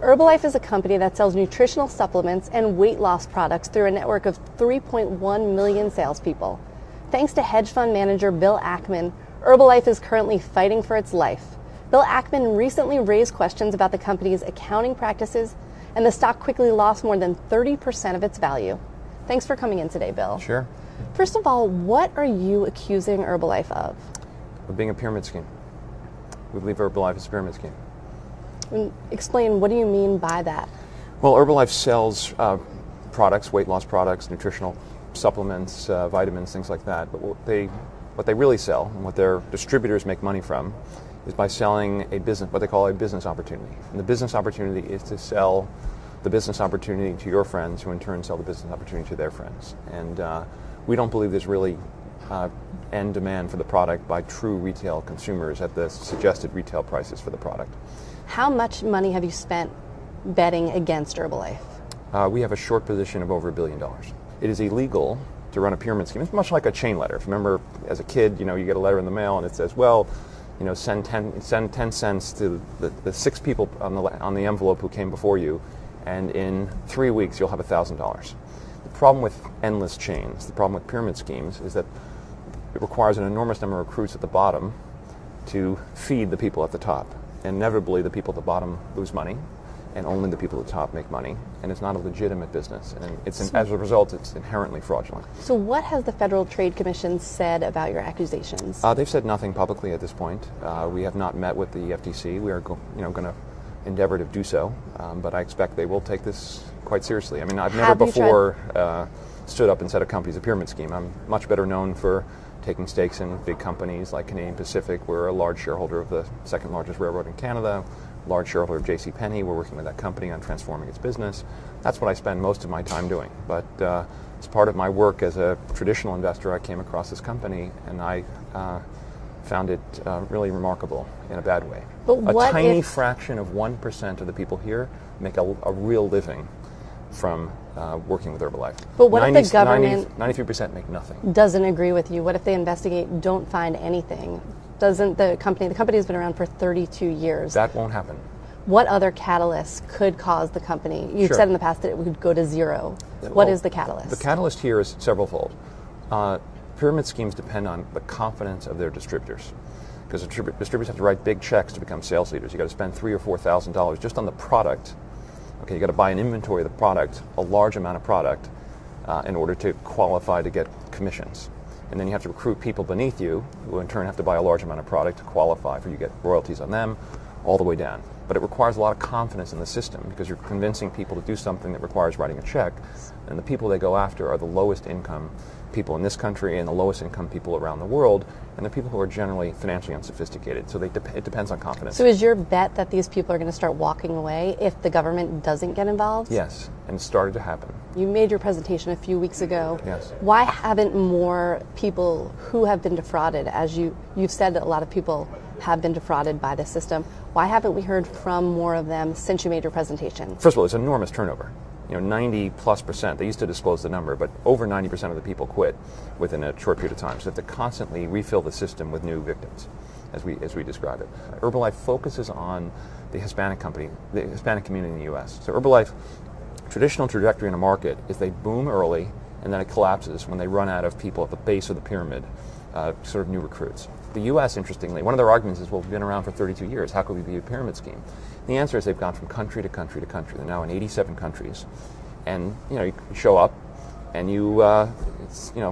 Herbalife is a company that sells nutritional supplements and weight loss products through a network of 3.1 million salespeople. Thanks to hedge fund manager Bill Ackman, Herbalife is currently fighting for its life. Bill Ackman recently raised questions about the company's accounting practices, and the stock quickly lost more than 30% of its value. Thanks for coming in today, Bill. Sure. First of all, what are you accusing Herbalife of? Of being a pyramid scheme. We believe Herbalife is a pyramid scheme. Explain, what do you mean by that? Well, Herbalife sells products, weight loss products, nutritional supplements, vitamins, things like that. But what they really sell, and what their distributors make money from, is by selling a business, what they call a business opportunity. And the business opportunity is to sell the business opportunity to your friends, who in turn sell the business opportunity to their friends. And we don't believe there's really end demand for the product by true retail consumers at the suggested retail prices for the product. How much money have you spent betting against Herbalife? We have a short position of over $1 billion. It is illegal to run a pyramid scheme. It's much like a chain letter. If you remember, as a kid, you get a letter in the mail and it says, well, send 10 cents to the 6 people on the envelope who came before you, and in 3 weeks you'll have $1,000. The problem with endless chains, the problem with pyramid schemes, is that it requires an enormous number of recruits at the bottom to feed the people at the top. Inevitably, the people at the bottom lose money, and only the people at the top make money, and it's not a legitimate business. And as a result, it's inherently fraudulent. So what has the Federal Trade Commission said about your accusations? They've said nothing publicly at this point. We have not met with the FTC. We are going to endeavor to do so, but I expect they will take this quite seriously. I mean, I've never before stood up and said a company's a pyramid scheme. I'm much better known for taking stakes in big companies like Canadian Pacific. We're a large shareholder of the second largest railroad in Canada, large shareholder of JCPenney. We're working with that company on transforming its business. That's what I spend most of my time doing. But as part of my work as a traditional investor, I came across this company, and I found it really remarkable in a bad way. But a tiny fraction of 1% of the people here make a real living from working with Herbalife. But what if the government 93% make nothing? Doesn't agree with you? What if they investigate, don't find anything? Doesn't the company has been around for 32 years. That won't happen. What other catalysts could cause the company? You've said in the past that it would go to zero. What is the catalyst? The catalyst here is severalfold. Pyramid schemes depend on the confidence of their distributors, because distributors have to write big checks to become sales leaders. You got to spend $3,000 or $4,000 just on the product. Okay, you got to buy an inventory of the product, a large amount of product, in order to qualify to get commissions. And then you have to recruit people beneath you, who in turn have to buy a large amount of product to qualify for you get royalties on them, all the way down. But it requires a lot of confidence in the system, because you're convincing people to do something that requires writing a check, and the people they go after are the lowest income people in this country and the lowest income people around the world, and they're people who are generally financially unsophisticated. So it depends on confidence. So is your bet that these people are going to start walking away if the government doesn't get involved? Yes, and it started to happen. You made your presentation a few weeks ago. Yes. Why haven't more people who have been defrauded, as you've said that a lot of people have been defrauded by the system, why haven't we heard from more of them since you made your presentation? First of all, there's enormous turnover. 90+%. They used to disclose the number, but over 90% of the people quit within a short period of time. So they have to constantly refill the system with new victims, as we describe it. Herbalife focuses on the Hispanic community in the U.S. So Herbalife, traditional trajectory in a market is they boom early, and then it collapses when they run out of people at the base of the pyramid, sort of new recruits. The U.S., interestingly, one of their arguments is, well, we've been around for 32 years. How could we be a pyramid scheme? The answer is they've gone from country to country to country. They're now in 87 countries. And, you show up, and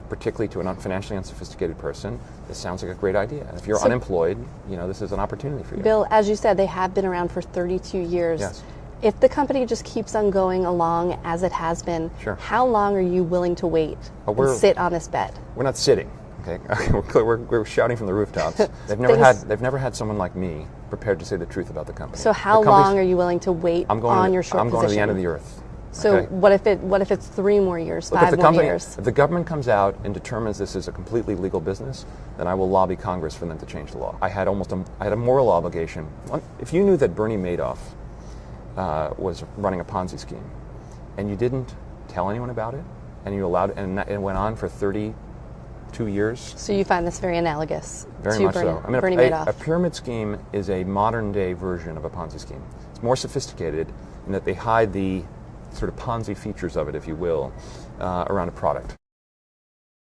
particularly to a financially unsophisticated person, this sounds like a great idea. And if you're unemployed, this is an opportunity for you. Bill, as you said, they have been around for 32 years. Yes. If the company just keeps on going along as it has been, how long are you willing to wait and sit on this bet? We're not sitting. Okay, we're shouting from the rooftops. They've never had someone like me prepared to say the truth about the company. So how long are you willing to wait on your short position? I'm going to the end of the earth. So what if it's 3 more years, 5 more years? If the government comes out and determines this is a completely legal business, then I will lobby Congress for them to change the law. I had a moral obligation. If you knew that Bernie Madoff was running a Ponzi scheme, and you didn't tell anyone about it, and you allowed it, and it went on for 30 2 years. So you find this very analogous Very to much so. I mean, Bernie a Madoff. pyramid scheme is a modern-day version of a Ponzi scheme. It's more sophisticated in that they hide the sort of Ponzi features of it, if you will, around a product.